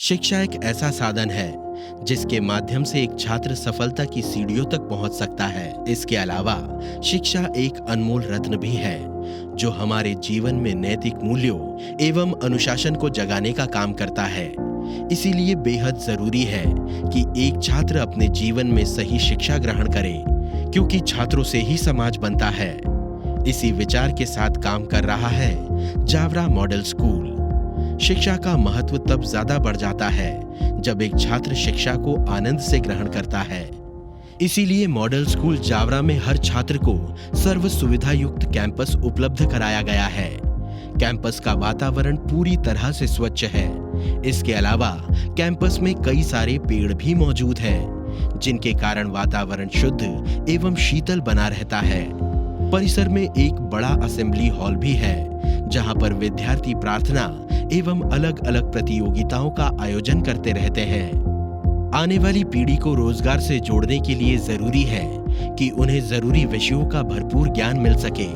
शिक्षा एक ऐसा साधन है जिसके माध्यम से एक छात्र सफलता की सीढ़ियों तक पहुंच सकता है। इसके अलावा शिक्षा एक अनमोल रत्न भी है जो हमारे जीवन में नैतिक मूल्यों एवं अनुशासन को जगाने का काम करता है। इसीलिए बेहद जरूरी है कि एक छात्र अपने जीवन में सही शिक्षा ग्रहण करे, क्योंकि छात्रों से ही समाज बनता है। इसी विचार के साथ काम कर रहा है जावरा मॉडल स्कूल। शिक्षा का महत्व तब ज्यादा बढ़ जाता है जब एक छात्र शिक्षा को आनंद से ग्रहण करता है। इसीलिए मॉडल स्कूल जावरा में हर छात्र को सर्व सुविधा युक्त कैंपस उपलब्ध कराया गया है। कैंपस का वातावरण पूरी तरह से स्वच्छ है। इसके अलावा कैंपस में कई सारे पेड़ भी मौजूद हैं, जिनके कारण वातावरण शुद्ध एवं शीतल बना रहता है। परिसर में एक बड़ा असेंबली हॉल भी है, जहां पर विद्यार्थी प्रार्थना एवं अलग अलग प्रतियोगिताओं का आयोजन करते रहते हैं। आने वाली पीढ़ी को रोजगार से जोड़ने के लिए जरूरी है कि उन्हें जरूरी विषयों का भरपूर ज्ञान मिल सके।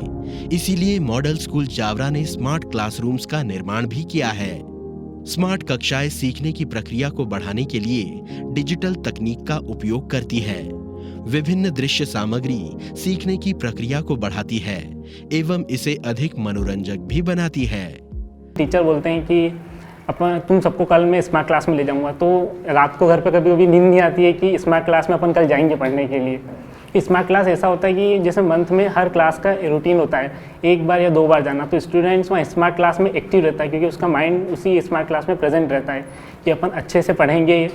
इसीलिए मॉडल स्कूल जावरा ने स्मार्ट क्लासरूम्स का निर्माण भी किया है। स्मार्ट कक्षाएं सीखने की प्रक्रिया को बढ़ाने के लिए डिजिटल तकनीक का उपयोग करती है। विभिन्न दृश्य सामग्री सीखने की प्रक्रिया को बढ़ाती है एवं इसे अधिक मनोरंजक भी बनाती है। टीचर बोलते हैं कि अपन तुम सबको कल मैं स्मार्ट क्लास में ले जाऊंगा, तो रात को घर पे कभी कभी नींद नहीं आती है कि स्मार्ट क्लास में अपन कल जाएंगे पढ़ने के लिए। स्मार्ट क्लास ऐसा होता है कि जैसे मंथ में हर क्लास का रूटीन होता है, एक बार या 2 बार जाना, तो स्टूडेंट्स वहाँ स्मार्ट क्लास में एक्टिव रहता है, क्योंकि उसका माइंड उसी स्मार्ट क्लास में प्रेजेंट रहता है कि अपन अच्छे से पढ़ेंगे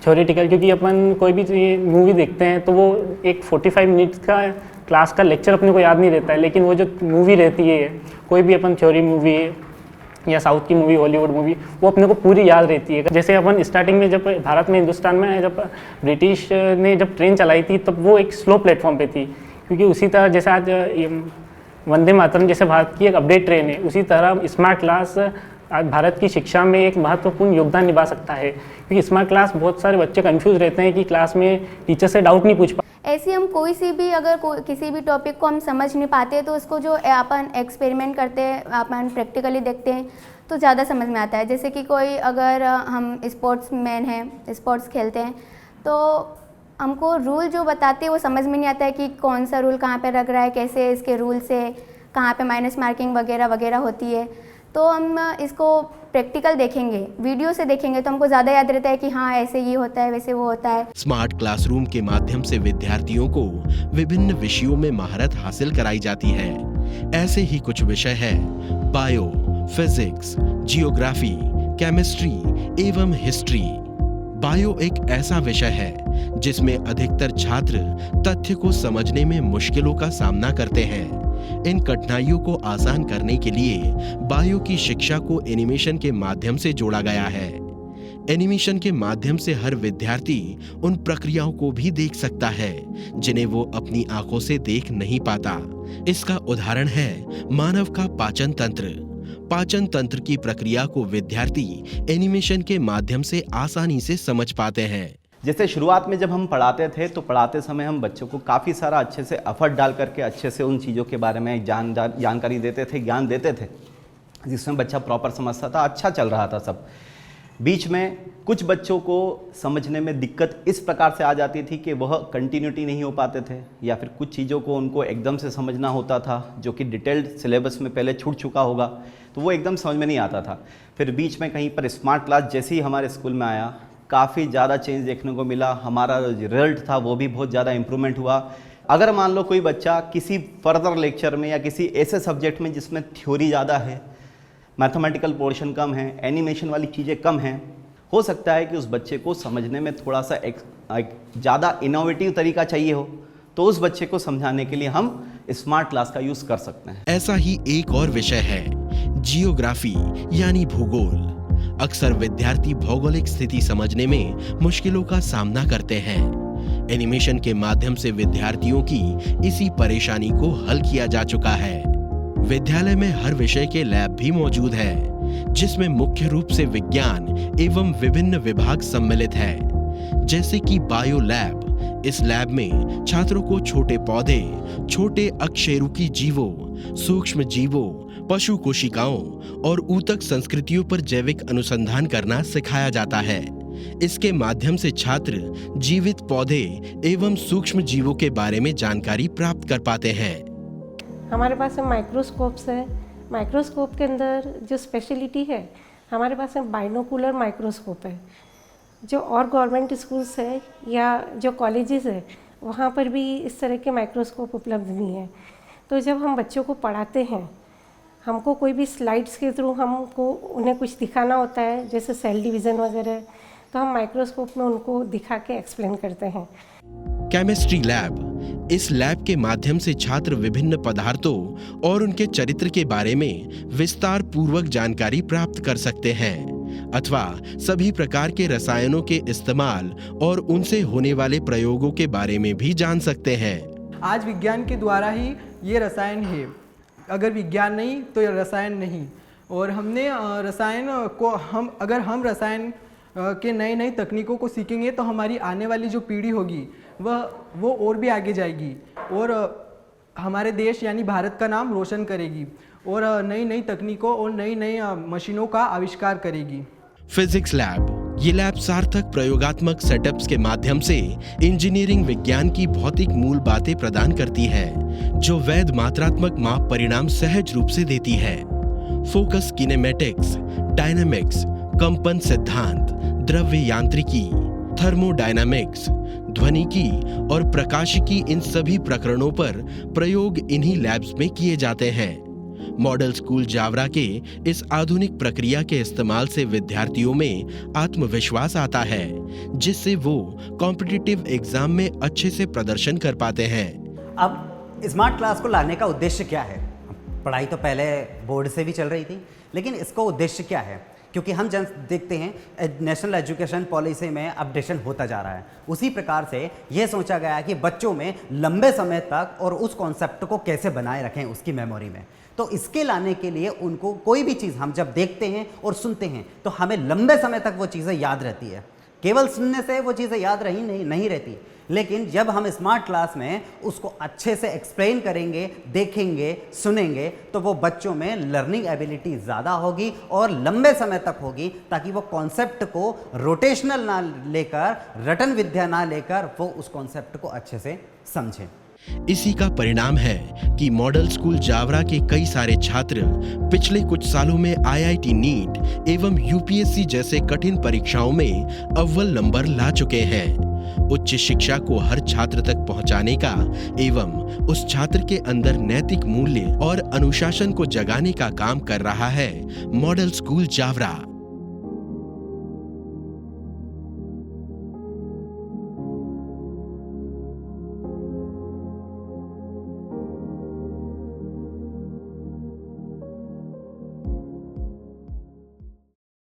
थ्योरेटिकल। क्योंकि अपन कोई भी मूवी देखते हैं तो वो एक 45 मिनट्स का क्लास का लेक्चर अपने को याद नहीं रहता है, लेकिन वो जो मूवी रहती है, कोई भी अपन थ्योरी मूवी या साउथ की मूवी, हॉलीवुड मूवी, वो अपने को पूरी याद रहती है। जैसे अपन स्टार्टिंग में जब भारत में, हिंदुस्तान में जब ब्रिटिश ने जब ट्रेन चलाई थी, तब वो एक स्लो प्लेटफॉर्म पे थी, क्योंकि उसी तरह जैसे आज वंदे मातरम जैसे भारत की एक अपडेट ट्रेन है, उसी तरह स्मार्ट क्लास आज भारत की शिक्षा में एक महत्वपूर्ण योगदान निभा सकता है। क्योंकि स्मार्ट क्लास, बहुत सारे बच्चे कंफ्यूज रहते हैं कि क्लास में टीचर से डाउट नहीं पूछ पाते। ऐसे हम कोई सी भी अगर किसी भी टॉपिक को हम समझ नहीं पाते तो उसको जो अपन एक्सपेरिमेंट करते हैं, अपन प्रैक्टिकली देखते हैं तो ज़्यादा समझ में आता है। जैसे कि कोई अगर हम स्पोर्ट्स मैन हैं, स्पोर्ट्स खेलते हैं, तो हमको रूल जो बताते हैं वो समझ में नहीं आता है कि कौन सा रूल कहाँ पे लग रहा है, कैसे इसके रूल से कहाँ पे माइनस मार्किंग वगैरह वगैरह होती है। तो हम इसको प्रैक्टिकल देखेंगे, वीडियो से देखेंगे तो हमको ज़्यादा याद रहता है कि हाँ ऐसे ये होता है, वैसे वो होता है। स्मार्ट क्लासरूम के माध्यम से विद्यार्थियों को विभिन्न विषयों में महारत हासिल कराई जाती है। ऐसे ही कुछ विषय है बायो, फिजिक्स, जियोग्राफी, केमिस्ट्री एवं हिस्ट्री। बायो एक ऐसा विषय है जिसमें अधिकतर छात्र तथ्य को समझने में मुश्किलों का सामना करते हैं। इन कठिनाइयों को आसान करने के लिए बायो की शिक्षा को एनिमेशन के माध्यम से जोड़ा गया है। एनिमेशन के माध्यम से हर विद्यार्थी उन प्रक्रियाओं को भी देख सकता है जिन्हें वो अपनी आंखों से देख नहीं पाता। इसका उदाहरण है मानव का पाचन तंत्र। पाचन तंत्र की प्रक्रिया को विद्यार्थी एनिमेशन के माध्यम से आसानी से समझ पाते हैं। जैसे शुरुआत में जब हम पढ़ाते थे तो पढ़ाते समय हम बच्चों को काफ़ी सारा अच्छे से एफर्ट डाल करके अच्छे से उन चीज़ों के बारे में जानकारी देते थे, ज्ञान देते थे, जिसमें बच्चा प्रॉपर समझता था, अच्छा चल रहा था सब। बीच में कुछ बच्चों को समझने में दिक्कत इस प्रकार से आ जाती थी कि वह कंटिन्यूटी नहीं हो पाते थे, या फिर कुछ चीज़ों को उनको एकदम से समझना होता था जो कि डिटेल्ड सिलेबस में पहले छूट चुका होगा, तो वो एकदम समझ में नहीं आता था। फिर बीच में कहीं पर स्मार्ट क्लास जैसे ही हमारे स्कूल में आया, काफ़ी ज़्यादा चेंज देखने को मिला। हमारा रिजल्ट था वो भी बहुत ज़्यादा इम्प्रूवमेंट हुआ। अगर मान लो कोई बच्चा किसी फर्दर लेक्चर में या किसी ऐसे सब्जेक्ट में जिसमें थ्योरी ज़्यादा है, मैथमेटिकल पोर्शन कम है, एनिमेशन वाली चीज़ें कम हैं, हो सकता है कि उस बच्चे को समझने में थोड़ा सा एक ज़्यादा इनोवेटिव तरीका चाहिए हो, तो उस बच्चे को समझाने के लिए हम स्मार्ट क्लास का यूज़ कर सकते हैं। ऐसा ही एक और विषय है जियोग्राफी यानी भूगोल। अक्सर विद्यार्थी भौगोलिक स्थिति समझने में मुश्किलों का सामना करते हैं। एनिमेशन के माध्यम से विद्यार्थियों की इसी परेशानी को हल किया जा चुका है। विद्यालय में हर विषय के लैब भी मौजूद है, जिसमें मुख्य रूप से विज्ञान एवं विभिन्न विभाग सम्मिलित है, जैसे कि बायो लैब। इस लैब में छात्रों को छोटे पौधे, छोटे अकशेरुकी जीवों, सूक्ष्म जीवों, पशु कोशिकाओं और ऊतक संस्कृतियों पर जैविक अनुसंधान करना सिखाया जाता है। इसके माध्यम से छात्र जीवित पौधे एवं सूक्ष्म जीवों के बारे में जानकारी प्राप्त कर पाते हैं। हमारे पास माइक्रोस्कोप्स है। माइक्रोस्कोप के अंदर जो स्पेशलिटी है, हमारे पास बाइनोकुलर माइक्रोस्कोप है। जो और गवर्नमेंट स्कूल्स है या जो कॉलेजेस है, वहाँ पर भी इस तरह के माइक्रोस्कोप उपलब्ध नहीं है। तो जब हम बच्चों को पढ़ाते हैं, हमको कोई भी स्लाइड्स के थ्रू हमको उन्हें कुछ दिखाना होता है, जैसे सेल डिवीज़न वगैरह, तो हम माइक्रोस्कोप में उनको दिखा के एक्सप्लेन करते हैं। Chemistry lab. इस लैब के माध्यम से छात्र विभिन्न पदार्थों और उनके चरित्र के बारे में विस्तार पूर्वक जानकारी प्राप्त कर सकते हैं अथवा सभी प्रकार के रसायनों के इस्तेमाल और उनसे होने वाले प्रयोगों के बारे में भी जान सकते हैं। आज विज्ञान के द्वारा ही ये रसायन है। अगर विज्ञान नहीं तो ये रसायन नहीं। और हमने रसायन को अगर हम रसायन के नई नई तकनीकों को सीखेंगे तो हमारी आने वाली जो पीढ़ी होगी वो और भी आगे जाएगी और हमारे देश यानी भारत का नाम रोशन करेगी और नई नई तकनीकों और नई नई मशीनों का आविष्कार करेगी। Physics lab. ये लैब सार्थक प्रयोगात्मक सेटअप्स के माध्यम से इंजीनियरिंग विज्ञान की भौतिक मूल बातें प्रदान करती है, जो वैध मात्रात्मक माप परिणाम सहज रूप से देती है। फोकस किनेमेटिक्स, डायनामिक्स, कंपन सिद्धांत, द्रव्य यांत्रिकी, थर्मोडायनामिक्स, ध्वनिकी और प्रकाशिकी, इन सभी प्रकरणों पर प्रयोग इन्हीं लैब्स में किए जाते हैं। मॉडल स्कूल जावरा के इस आधुनिक प्रक्रिया के इस्तेमाल से विद्यार्थियों में आत्मविश्वास आता है, जिससे वो कॉम्पिटिटिव एग्जाम में अच्छे से प्रदर्शन कर पाते हैं। अब स्मार्ट क्लास को लाने का उद्देश्य क्या है? पढ़ाई तो पहले बोर्ड से भी चल रही थी, लेकिन इसका उद्देश्य क्या है? क्योंकि हम देखते हैं नेशनल एजुकेशन पॉलिसी में अपडेशन होता जा रहा है। उसी प्रकार से ये सोचा गया है कि बच्चों में लंबे समय तक और उस कॉन्सेप्ट को कैसे बनाए रखें उसकी मेमोरी में। तो इसके लाने के लिए उनको कोई भी चीज़ हम जब देखते हैं और सुनते हैं तो हमें लंबे समय तक वो चीज़ें याद रहती है। केवल सुनने से वो चीज़ें याद नहीं रहती, लेकिन जब हम स्मार्ट क्लास में उसको अच्छे से एक्सप्लेन करेंगे, देखेंगे, सुनेंगे, तो वो बच्चों में लर्निंग एबिलिटी ज़्यादा होगी और लंबे समय तक होगी, ताकि वो कॉन्सेप्ट को रोटेशनल ना लेकर, रटन विद्या ना लेकर, वो उस कॉन्सेप्ट को अच्छे से समझें। इसी का परिणाम है कि मॉडल स्कूल जावरा के कई सारे छात्र पिछले कुछ सालों में IIT नीट एवं UPSC जैसे कठिन परीक्षाओं में अव्वल नंबर ला चुके हैं। उच्च शिक्षा को हर छात्र तक पहुंचाने का एवं उस छात्र के अंदर नैतिक मूल्य और अनुशासन को जगाने का काम कर रहा है मॉडल स्कूल जावरा।